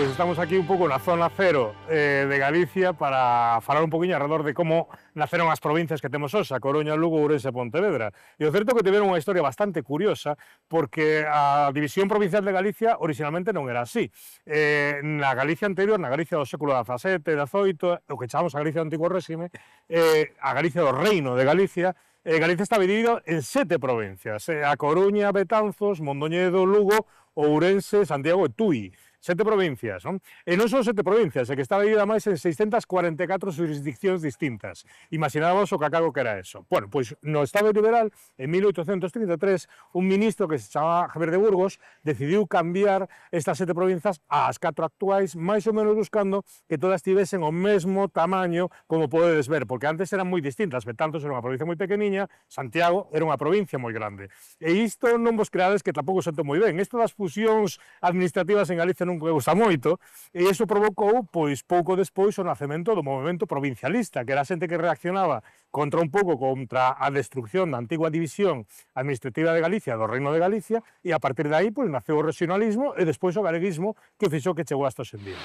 pois estamos aquí un pouco na zona cero de Galicia para falar un poquinho alrededor de como naceron as provincias que temos hoxe, a Coruña, Lugo, Ourense e Pontevedra. E o certo é que tiveron unha historia bastante curiosa, porque a división provincial de Galicia originalmente non era así. Na Galicia anterior, na Galicia do século XVII, XVIII, o que chamamos a Galicia do Antigo Réxime, a Galicia do Reino de Galicia, Galicia está dividido en 7 provincias, a Coruña, Betanzos, Mondoñedo, Lugo, Ourense, Santiago e Tui. 7 provincias, non? E non son 7 provincias, é que está dividida máis en 644 jurisdiccións distintas. Imaginábamos o cacago que era eso. Bueno, pois no Estado liberal, en 1833, un ministro que se chamaba Javier de Burgos decidiu cambiar estas 7 provincias ás 4 actuais, máis ou menos buscando que todas tivesen o mesmo tamaño, como podedes ver, porque antes eran moi distintas. Betanzos era unha provincia moi pequeniña, Santiago era unha provincia moi grande. E isto non vos creades que tampouco sento moi ben. Isto das fusións administrativas en Galicia non gusta moito, e iso provocou, pois, pouco despois o nacemento do movimento provincialista, que era a xente que reaccionaba contra a destrucción da antigua división administrativa de Galicia, do Reino de Galicia, e a partir de aí, pois, naceu o regionalismo e despois o galeguismo, que fixo que chegou hasta hoxe en día.